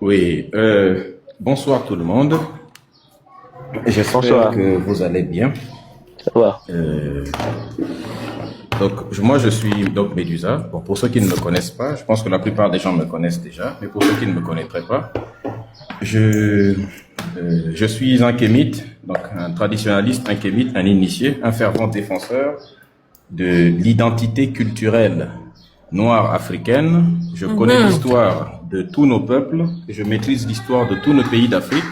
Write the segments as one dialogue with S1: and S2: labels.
S1: Oui, bonsoir tout le monde. J'espère
S2: Bonsoir.
S1: que vous allez bien.
S2: Ça va.
S1: Moi, je suis donc Médusa. Bon, pour ceux qui ne me connaissent pas, je pense que la plupart des gens me connaissent déjà, mais pour ceux qui ne me connaîtraient pas, je suis un kémite, donc un traditionnaliste, un kémite, un initié, un fervent défenseur de l'identité culturelle noire africaine. Je connais l'histoire de tous nos peuples, et je maîtrise l'histoire de tous nos pays d'Afrique.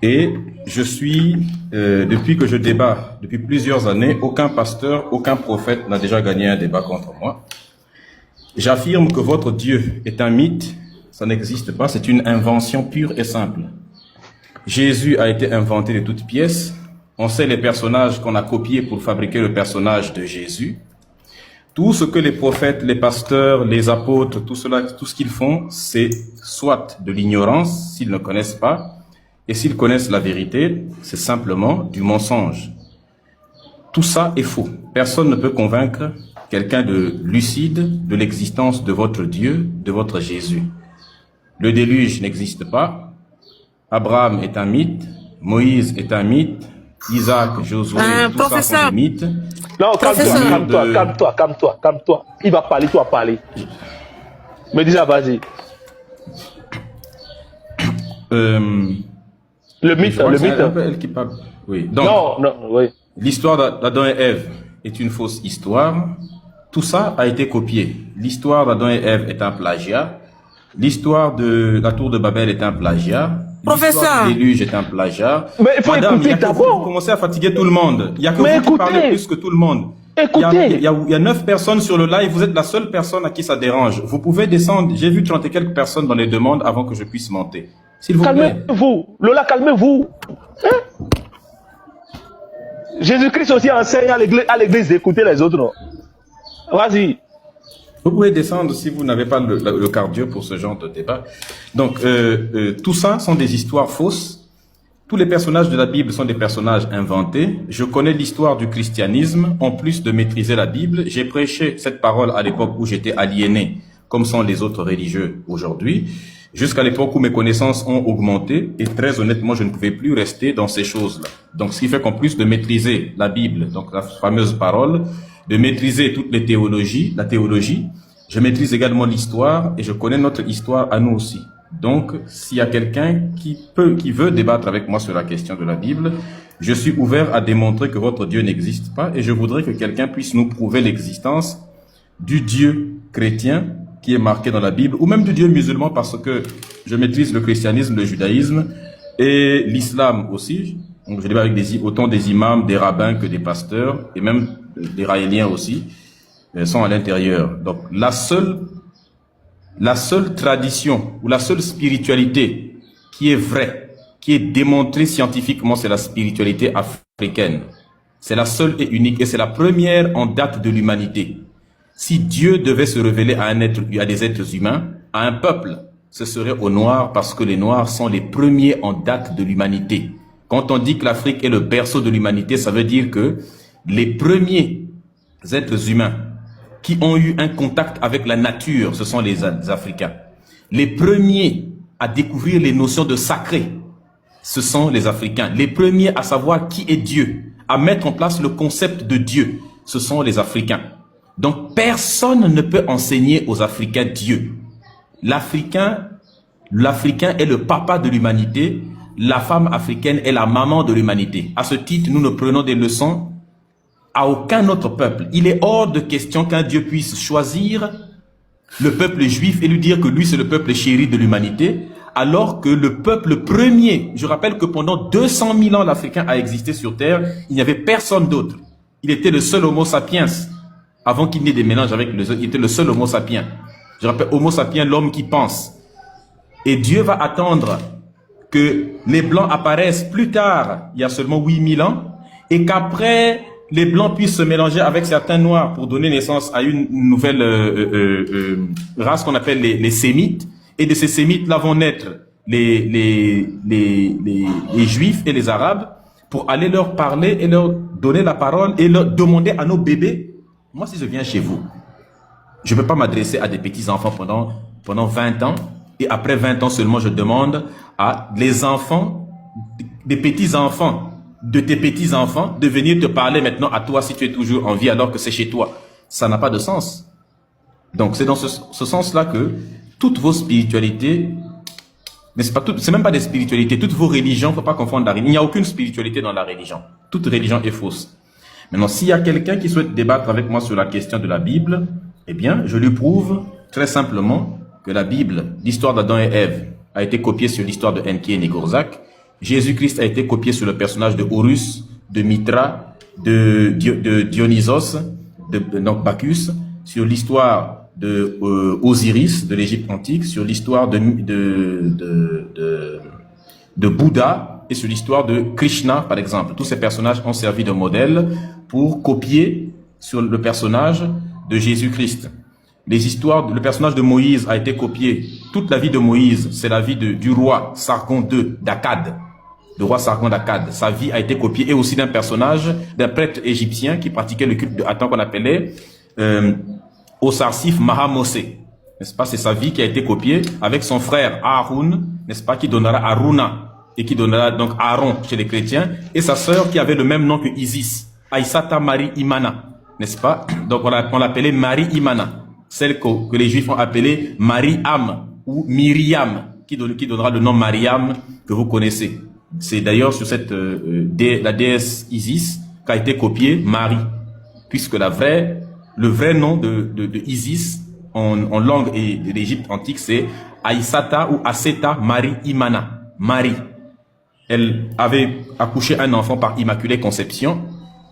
S1: Et je suis, depuis que je débat, depuis plusieurs années, aucun pasteur, aucun prophète n'a déjà gagné un débat contre moi. J'affirme que votre Dieu est un mythe, ça n'existe pas, c'est une invention pure et simple. Jésus a été inventé de toutes pièces. On sait les personnages qu'on a copiés pour fabriquer le personnage de Jésus. Tout ce que les prophètes, les pasteurs, les apôtres, tout ce qu'ils font, c'est soit de l'ignorance, s'ils ne connaissent pas, et s'ils connaissent la vérité, c'est simplement du mensonge. Tout ça est faux. Personne ne peut convaincre quelqu'un de lucide de l'existence de votre Dieu, de votre Jésus. Le déluge n'existe pas. Abraham est un mythe. Moïse est un mythe. Isaac, Josué, tout ça sont des mythes.
S2: Non, calme-toi. Il va parler, tu vas parler. Mais déjà, vas-y. Le mythe.
S1: Elle qui parle. Oui. Donc,
S2: oui.
S1: L'histoire d'Adam et Ève est une fausse histoire. Tout ça a été copié. L'histoire d'Adam et Ève est un plagiat. L'histoire de la tour de Babel est un plagiat. L'histoire du déluge est un plagiat.
S2: Mais il faut écouter d'abord.
S1: Vous commencez à fatiguer tout le monde. Il y a que vous qui parlez plus que tout le monde.
S2: Écoutez.
S1: Il y a 9 personnes sur le live. Vous êtes la seule personne à qui ça dérange. Vous pouvez descendre. J'ai vu 30 et quelques personnes dans les demandes avant que je puisse monter. S'il vous plaît.
S2: Calmez-vous. Lola, calmez-vous. Hein? Jésus-Christ aussi enseigne à l'église d'écouter les autres. Vas-y.
S1: Vous pouvez descendre si vous n'avez pas le cardio pour ce genre de débat. Donc, tout ça sont des histoires fausses. Tous les personnages de la Bible sont des personnages inventés. Je connais l'histoire du christianisme. En plus de maîtriser la Bible, j'ai prêché cette parole à l'époque où j'étais aliéné, comme sont les autres religieux aujourd'hui, jusqu'à l'époque où mes connaissances ont augmenté. Et très honnêtement, je ne pouvais plus rester dans ces choses-là. Donc, ce qui fait qu'en plus de maîtriser la Bible, donc la fameuse parole, de maîtriser toutes les théologies, la théologie, je maîtrise également l'histoire et je connais notre histoire à nous aussi. Donc, s'il y a quelqu'un qui veut débattre avec moi sur la question de la Bible, je suis ouvert à démontrer que votre Dieu n'existe pas et je voudrais que quelqu'un puisse nous prouver l'existence du Dieu chrétien qui est marqué dans la Bible ou même du Dieu musulman parce que je maîtrise le christianisme, le judaïsme et l'islam aussi. Donc, je débat avec autant des imams, des rabbins que des pasteurs et même des raéliens aussi sont à l'intérieur. Donc, la seule tradition ou la seule spiritualité qui est vraie, qui est démontrée scientifiquement, c'est la spiritualité africaine. C'est la seule et unique et c'est la première en date de l'humanité. Si Dieu devait se révéler à des êtres humains, à un peuple, ce serait aux Noirs parce que les Noirs sont les premiers en date de l'humanité. Quand on dit que l'Afrique est le berceau de l'humanité, ça veut dire que les premiers êtres humains qui ont eu un contact avec la nature, ce sont les Africains. Les premiers à découvrir les notions de sacré, ce sont les Africains. Les premiers à savoir qui est Dieu, à mettre en place le concept de Dieu, ce sont les Africains. Donc personne ne peut enseigner aux Africains Dieu. L'Africain est le papa de l'humanité, la femme africaine est la maman de l'humanité. À ce titre, nous ne prenons des leçons à aucun autre peuple. Il est hors de question qu'un Dieu puisse choisir le peuple juif et lui dire que lui c'est le peuple chéri de l'humanité, alors que le peuple premier, je rappelle que pendant 200 000 ans l'Africain a existé sur terre, il n'y avait personne d'autre. Il était le seul Homo sapiens, avant qu'il n'y ait des mélanges avec les autres, il était le seul Homo sapiens. Je rappelle Homo sapiens, l'homme qui pense. Et Dieu va attendre que les Blancs apparaissent plus tard, il y a seulement 8000 ans, et qu'après les Blancs puissent se mélanger avec certains Noirs pour donner naissance à une nouvelle race qu'on appelle les Sémites. Et de ces Sémites-là vont naître les Juifs et les Arabes pour aller leur parler et leur donner la parole et leur demander à nos bébés. Moi, si je viens chez vous, je ne peux pas m'adresser à des petits-enfants pendant 20 ans Et après 20 ans seulement, je demande à les enfants, des petits-enfants, de tes petits-enfants, de venir te parler maintenant à toi si tu es toujours en vie alors que c'est chez toi. Ça n'a pas de sens. Donc c'est dans ce sens-là que toutes vos spiritualités, mais c'est même pas des spiritualités, toutes vos religions, faut pas confondre la religion. Il n'y a aucune spiritualité dans la religion. Toute religion est fausse. Maintenant, s'il y a quelqu'un qui souhaite débattre avec moi sur la question de la Bible, eh bien, je lui prouve très simplement que la Bible, l'histoire d'Adam et Ève, a été copiée sur l'histoire de Enki et Négorzak. Jésus-Christ a été copié sur le personnage de Horus, de Mithra, de Dionysos, donc Bacchus, sur l'histoire de Osiris de l'Égypte antique, sur l'histoire de Bouddha et sur l'histoire de Krishna, par exemple. Tous ces personnages ont servi de modèle pour copier sur le personnage de Jésus-Christ. Le personnage de Moïse a été copié. Toute la vie de Moïse, c'est la vie du roi Sargon II d'Akkad. Le roi Sargon d'Akkad. Sa vie a été copiée et aussi d'un personnage, d'un prêtre égyptien qui pratiquait le culte de Aton qu'on appelait Osarsif Mahamosé, n'est-ce pas? C'est sa vie qui a été copiée avec son frère Aaron, n'est-ce pas, qui donnera Aruna et qui donnera donc Aaron chez les chrétiens, et sa sœur qui avait le même nom que Isis, Aïsata Marie Imana, n'est-ce pas? Donc on l'appelait Marie Imana, celle que les Juifs ont appelée Marie-Am ou Myriam, qui donnera le nom Mariam que vous connaissez. C'est d'ailleurs sur cette la déesse Isis qu'a été copiée Marie, puisque le vrai nom de Isis en langue de l'Égypte antique, c'est Aïsata ou Aseta Marie Imana. Marie. Elle avait accouché un enfant par immaculée conception.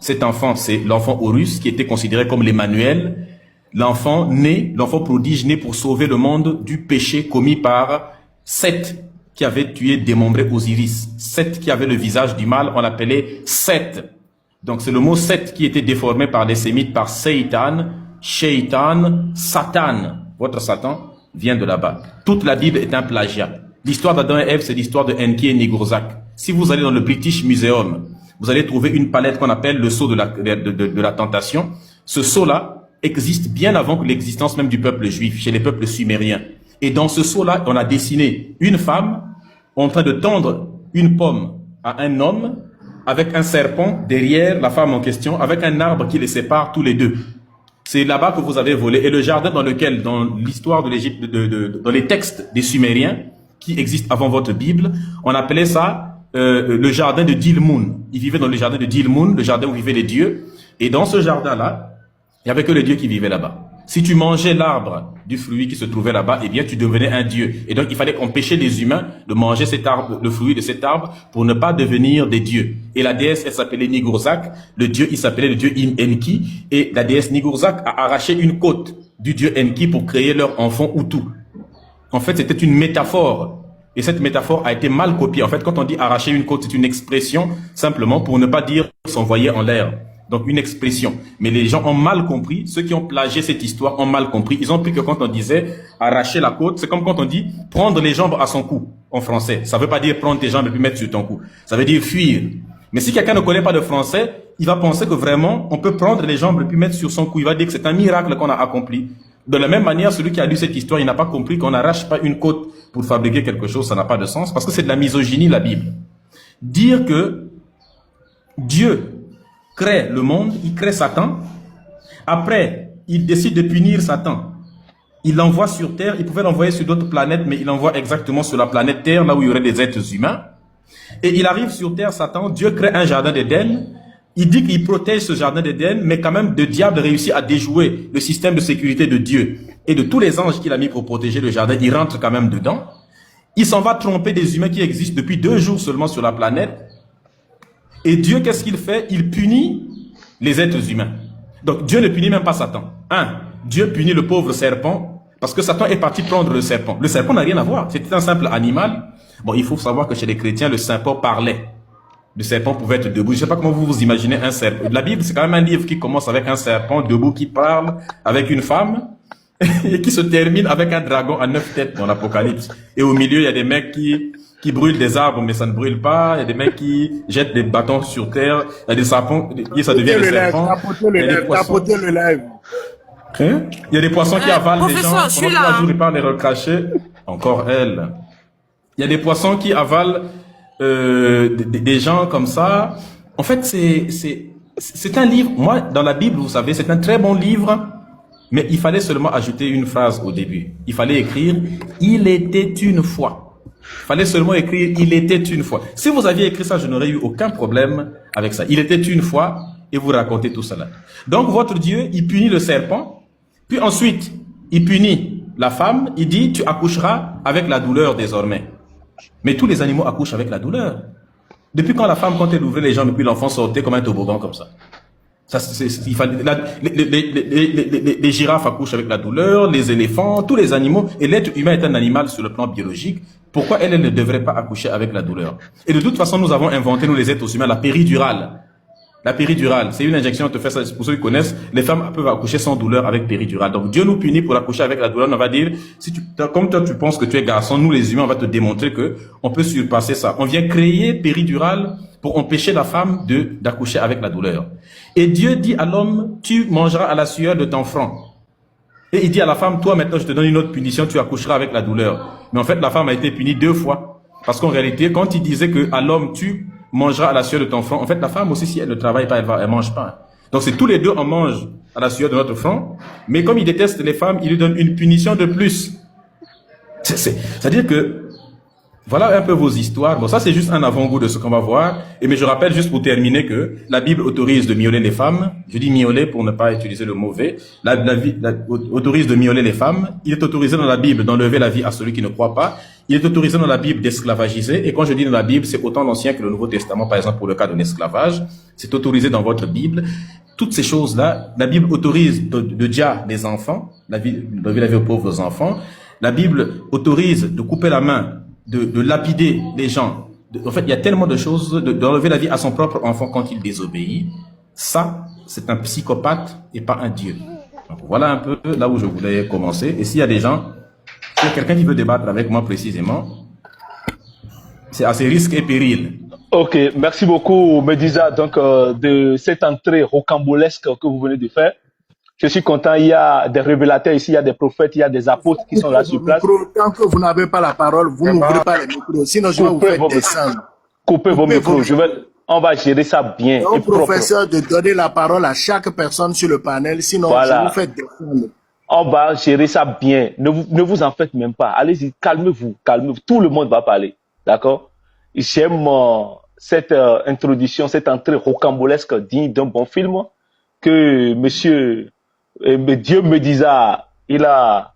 S1: Cet enfant, c'est l'enfant Horus, qui était considéré comme l'Emmanuel. L'enfant prodige né pour sauver le monde du péché commis par Seth, qui avait tué, démembré Osiris. Seth qui avait le visage du mal, on l'appelait Seth. Donc c'est le mot Seth qui était déformé par les Sémites par Seitan, Shaitan, Satan. Votre Satan vient de là-bas. Toute la Bible est un plagiat. L'histoire d'Adam et Ève, c'est l'histoire de Enki et Négorzak. Si vous allez dans le British Museum, vous allez trouver une palette qu'on appelle le sceau de la tentation. Ce sceau-là existe bien avant que l'existence même du peuple juif, chez les peuples sumériens. Et dans ce sceau-là, on a dessiné une femme en train de tendre une pomme à un homme, avec un serpent derrière la femme en question, avec un arbre qui les sépare tous les deux. C'est là-bas que vous avez volé. Et le jardin dans lequel, dans l'histoire de l'Égypte, dans les textes des Sumériens, qui existent avant votre Bible, on appelait ça le jardin de Dilmun. Ils vivaient dans le jardin de Dilmun, le jardin où vivaient les dieux. Et dans ce jardin-là, il n'y avait que les dieux qui vivaient là-bas. Si tu mangeais l'arbre du fruit qui se trouvait là-bas, eh bien, tu devenais un dieu. Et donc, il fallait empêcher les humains de manger cet arbre, le fruit de cet arbre, pour ne pas devenir des dieux. Et la déesse, elle s'appelait Négorzak. Le dieu, il s'appelait le dieu Enki. Et la déesse Négorzak a arraché une côte du dieu Enki pour créer leur enfant Utu. En fait, c'était une métaphore. Et cette métaphore a été mal copiée. En fait, quand on dit arracher une côte, c'est une expression simplement pour ne pas dire s'envoyer en l'air. Donc une expression. Mais les gens ont mal compris, ceux qui ont plagié cette histoire ont mal compris. Ils ont pris que quand on disait arracher la côte, c'est comme quand on dit prendre les jambes à son cou en français. Ça veut pas dire prendre tes jambes et puis mettre sur ton cou. Ça veut dire fuir. Mais si quelqu'un ne connaît pas le français, il va penser que vraiment on peut prendre les jambes et puis mettre sur son cou. Il va dire que c'est un miracle qu'on a accompli. De la même manière, celui qui a lu cette histoire, il n'a pas compris qu'on n'arrache pas une côte pour fabriquer quelque chose, ça n'a pas de sens parce que c'est de la misogynie, la Bible. Dire que Dieu crée le monde, il crée Satan. Après, il décide de punir Satan. Il l'envoie sur Terre. Il pouvait l'envoyer sur d'autres planètes, mais il l'envoie exactement sur la planète Terre, là où il y aurait des êtres humains. Et il arrive sur Terre, Satan. Dieu crée un jardin d'Éden. Il dit qu'il protège ce jardin d'Éden, mais quand même, le diable réussit à déjouer le système de sécurité de Dieu. Et de tous les anges qu'il a mis pour protéger le jardin, il rentre quand même dedans. Il s'en va tromper des humains qui existent depuis 2 jours seulement sur la planète. Et Dieu, qu'est-ce qu'il fait? Il punit les êtres humains. Donc Dieu ne punit même pas Satan. Dieu punit le pauvre serpent parce que Satan est parti prendre le serpent. Le serpent n'a rien à voir. C'était un simple animal. Bon, il faut savoir que chez les chrétiens, le serpent parlait. Le serpent pouvait être debout. Je ne sais pas comment vous vous imaginez un serpent. La Bible, c'est quand même un livre qui commence avec un serpent debout qui parle avec une femme et qui se termine avec un dragon à 9 têtes dans l'Apocalypse. Et au milieu, il y a des mecs qui brûlent des arbres, mais ça ne brûle pas. Il y a des mecs qui jettent des bâtons sur terre. Il y a des serpents, et ça devient des serpents.
S2: Tapoter le live.
S1: Il y a des poissons qui avalent les gens.
S3: Professeur, je suis
S1: Pendant
S3: là.
S1: 3 jours, ils parlent les recracher. encore elle. Il y a des poissons qui avalent des gens comme ça. En fait, c'est un livre. Moi, dans la Bible, vous savez, c'est un très bon livre, mais il fallait seulement ajouter une phrase au début. Il fallait écrire « Il était une fois ». Il fallait seulement écrire « Il était une fois ». Si vous aviez écrit ça, je n'aurais eu aucun problème avec ça. « Il était une fois » et vous racontez tout cela. Donc, votre Dieu, il punit le serpent, puis ensuite, il punit la femme, il dit « Tu accoucheras avec la douleur désormais ». Mais tous les animaux accouchent avec la douleur. Depuis quand la femme, quand elle ouvrait les jambes et puis l'enfant sortait comme un toboggan comme ça? Les girafes accouchent avec la douleur, les éléphants, tous les animaux. Et l'être humain est un animal sur le plan biologique. Pourquoi elle ne devrait pas accoucher avec la douleur? Et de toute façon, nous avons inventé, nous les êtres humains, la péridurale. La péridurale, c'est une injection, on te fait ça, pour ceux qui connaissent, les femmes peuvent accoucher sans douleur avec péridurale. Donc Dieu nous punit pour accoucher avec la douleur. On va dire, comme toi tu penses que tu es garçon, nous les humains, on va te démontrer que on peut surpasser ça. On vient créer péridurale pour empêcher la femme d'accoucher avec la douleur. Et Dieu dit à l'homme, tu mangeras à la sueur de ton front. Et il dit à la femme, toi maintenant je te donne une autre punition, tu accoucheras avec la douleur. Mais en fait, la femme a été punie 2 fois. Parce qu'en réalité, quand il disait que à l'homme, tu mangeras à la sueur de ton front. En fait, la femme aussi, si elle ne travaille pas, elle mange pas. Donc, c'est tous les deux, on mange à la sueur de notre front. Mais comme il déteste les femmes, il lui donne une punition de plus. C'est-à-dire que, voilà un peu vos histoires. Bon, ça, c'est juste un avant-goût de ce qu'on va voir. Mais je rappelle juste pour terminer que la Bible autorise de violer les femmes. Je dis violer pour ne pas utiliser le mauvais. Autorise de violer les femmes. Il est autorisé dans la Bible d'enlever la vie à celui qui ne croit pas. Il est autorisé dans la Bible d'esclavagiser. Et quand je dis dans la Bible, c'est autant l'Ancien que le Nouveau Testament, par exemple, pour le cas de l'esclavage. C'est autorisé dans votre Bible. Toutes ces choses-là, la Bible autorise de dia les enfants, la vie aux pauvres enfants. La Bible autorise de couper la main, de lapider les gens. En fait, il y a tellement de choses, d'enlever la vie à son propre enfant quand il désobéit. Ça, c'est un psychopathe et pas un Dieu. Donc, voilà un peu là où je voulais commencer. Et s'il y a des gens, s'il y a quelqu'un qui veut débattre avec moi précisément, c'est à ses risques et périls.
S2: Ok, merci beaucoup, Medusa, donc de cette entrée rocambolesque que vous venez de faire. Je suis content, il y a des révélateurs ici, il y a des prophètes, il y a des apôtres qui sont là sur place.
S3: Tant que vous n'avez pas la parole, vous n'ouvrez pas les micros, sinon je vais vous faire descendre.
S2: Coupez vos micros, on va gérer ça bien.
S3: Au professeur de donner la parole à chaque personne sur le panel, sinon
S2: voilà.
S3: Je vous fais descendre.
S2: On va gérer ça bien. Ne vous en faites même pas. Allez-y, calmez-vous, calmez-vous. Tout le monde va parler. D'accord? J'aime cette introduction, cette entrée rocambolesque digne d'un bon film que monsieur Dieu me disait, il a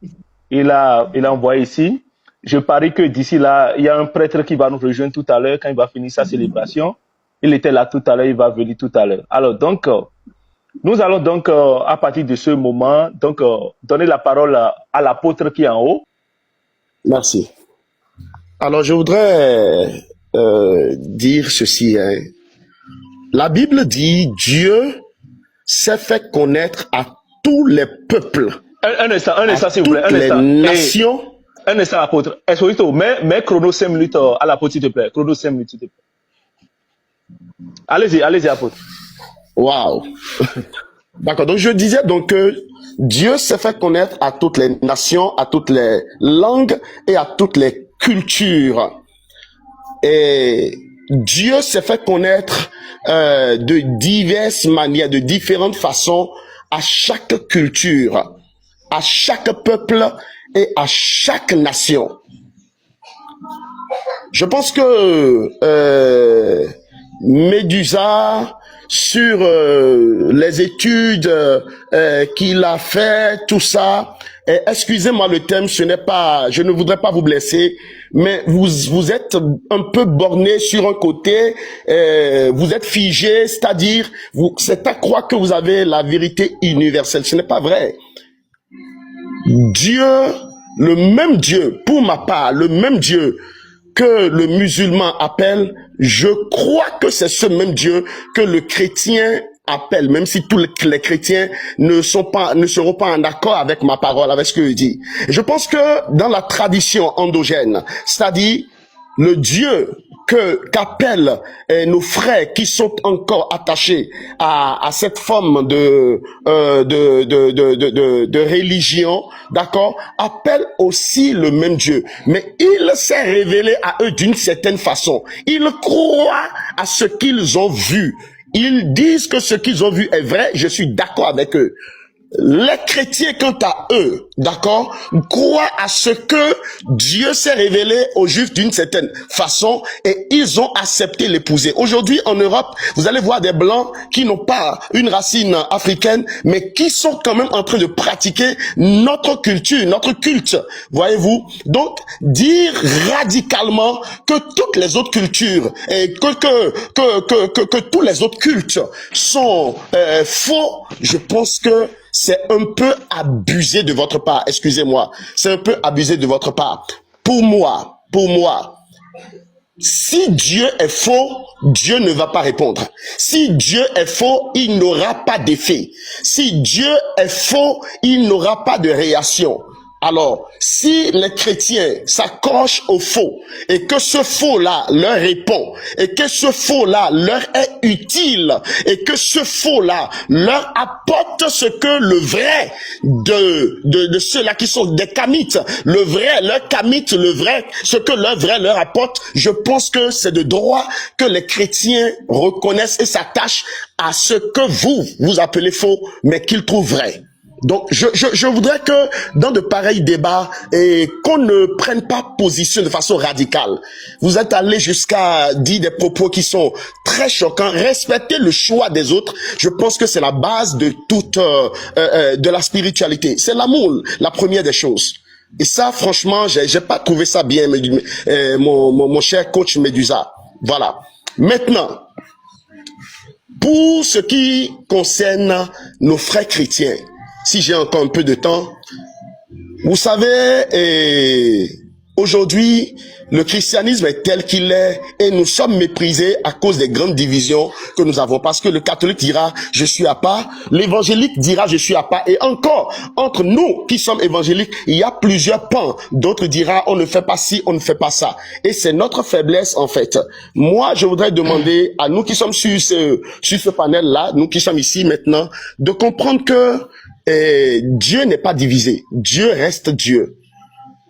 S2: envoyé ici. Je parie que d'ici là, il y a un prêtre qui va nous rejoindre tout à l'heure quand il va finir sa célébration. Il était là tout à l'heure, il va venir tout à l'heure. Alors donc, nous allons donc, à partir de ce moment, donc, donner la parole à l'apôtre qui est en haut.
S3: Merci. Alors, je voudrais dire ceci. Hein. La Bible dit, Dieu s'est fait connaître à tous les peuples.
S2: Un instant, s'il vous plaît.
S3: Un instant. Les nations.
S2: Un instant, apôtre. Esposito, mets chrono 5 minutes à l'apôtre, s'il te plaît. Chrono 5 minutes, s'il te plaît. Allez-y, apôtre.
S3: Waouh. D'accord. Donc, je disais donc que Dieu s'est fait connaître à toutes les nations, à toutes les langues et à toutes les cultures. Et Dieu s'est fait connaître de diverses manières, de différentes façons à chaque culture, à chaque peuple et à chaque nation. Je pense que Medusa, sur les études qu'il a fait, tout ça, excusez-moi le thème, ce n'est pas, je ne voudrais pas vous blesser, mais vous êtes un peu borné sur un côté, vous êtes figé, c'est-à-dire, c'est à croire que vous avez la vérité universelle. Ce n'est pas vrai. Dieu, le même Dieu, pour ma part, le même Dieu que le musulman appelle, je crois que c'est ce même Dieu que le chrétien appelle, même si tous les chrétiens ne seront pas en accord avec ma parole, avec ce que je dis. Et je pense que dans la tradition endogène, c'est-à-dire le Dieu qu'appellent nos frères qui sont encore attachés à cette forme de religion, d'accord, appellent aussi le même Dieu. Mais il s'est révélé à eux d'une certaine façon. Ils croient à ce qu'ils ont vu. Ils disent que ce qu'ils ont vu est vrai. Je suis d'accord avec eux. Les chrétiens, quant à eux, d'accord, croient à ce que Dieu s'est révélé aux Juifs d'une certaine façon et ils ont accepté l'épouser. Aujourd'hui, en Europe, vous allez voir des Blancs qui n'ont pas une racine africaine, mais qui sont quand même en train de pratiquer notre culture, notre culte. Voyez-vous? Donc, dire radicalement que toutes les autres cultures et que tous les autres cultes sont faux, je pense que c'est un peu abusé de votre part. Excusez-moi. C'est un peu abusé de votre part. Pour moi, si Dieu est faux, Dieu ne va pas répondre. Si Dieu est faux, il n'aura pas d'effet. Si Dieu est faux, il n'aura pas de réaction. Alors, si les chrétiens s'accrochent au faux et que ce faux-là leur répond et que ce faux-là leur est utile et que ce faux-là leur apporte ce que le vrai de ceux-là qui sont des kamites, le vrai, leur kamite, le vrai, ce que leur vrai leur apporte, je pense que c'est de droit que les chrétiens reconnaissent et s'attachent à ce que vous appelez faux, mais qu'ils trouvent vrai. Donc, je voudrais que dans de pareils débats, qu'on ne prenne pas position de façon radicale. Vous êtes allé jusqu'à dire des propos qui sont très choquants. Respecter le choix des autres, je pense que c'est la base de toute de la spiritualité. C'est l'amour, la première des choses. Et ça, franchement, j'ai pas trouvé ça bien, mon cher coach Médusa. Voilà. Maintenant, pour ce qui concerne nos frères chrétiens, si j'ai encore un peu de temps, vous savez, aujourd'hui, le christianisme est tel qu'il est et nous sommes méprisés à cause des grandes divisions que nous avons. Parce que le catholique dira « je suis à part », l'évangélique dira « je suis à part ». Et encore, entre nous qui sommes évangéliques, il y a plusieurs pans. D'autres diront « on ne fait pas ci, on ne fait pas ça ». Et c'est notre faiblesse en fait. Moi, je voudrais demander à nous qui sommes sur ce panel-là, nous qui sommes ici maintenant, de comprendre que Dieu n'est pas divisé. Dieu reste Dieu.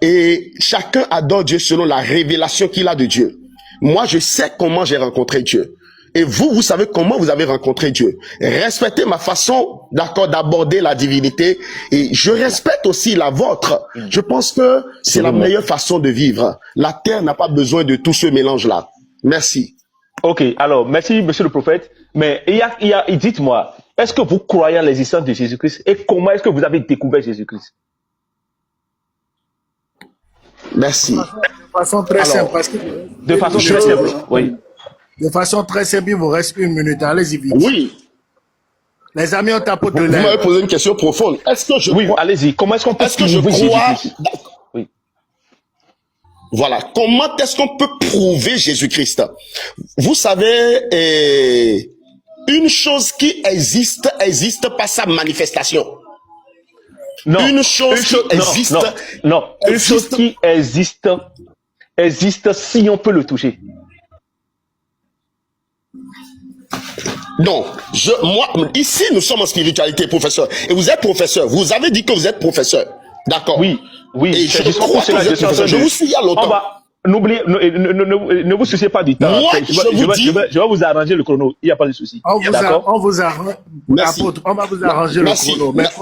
S3: Et chacun adore Dieu selon la révélation qu'il a de Dieu. Moi, je sais comment j'ai rencontré Dieu. Et vous savez comment vous avez rencontré Dieu. Respectez ma façon, d'accord, d'aborder la divinité. Et je respecte aussi la vôtre. Je pense que c'est la meilleure façon de vivre. La terre n'a pas besoin de tout ce mélange-là. Merci.
S2: Ok, alors, merci, monsieur le prophète. Mais dites-moi, est-ce que vous croyez en l'existence de Jésus-Christ et comment est-ce que vous avez découvert Jésus-Christ?
S3: Merci.
S4: De façon très simple. Parce que
S2: de façon très simple, oui.
S4: De façon très simple, il vous reste 1 minute. Allez-y vite.
S3: Oui.
S4: Les amis, on tapote de
S3: Vous
S4: l'air.
S3: m'avez posé une question profonde. Est-ce que je crois...
S2: allez-y. Comment est-ce qu'on peut
S3: prouver
S2: Jésus-Christ?
S3: Oui. Voilà. Comment est-ce qu'on peut prouver Jésus-Christ? Vous savez, une chose qui existe par sa manifestation.
S2: Non.
S3: Une chose qui existe.
S2: Non. Une chose qui existe si on peut le toucher.
S3: Non, moi, ici, nous sommes en spiritualité, professeur. Et vous êtes professeur. Vous avez dit que vous êtes professeur. D'accord.
S2: Oui.
S3: Et je crois que vous êtes professeur. Je vous suis il y a longtemps.
S2: N'oubliez, ne vous souciez pas du temps.
S3: Moi,
S2: je vais vous arranger le chrono. Il n'y a pas de souci.
S4: On va vous arranger le chrono.
S3: Merci.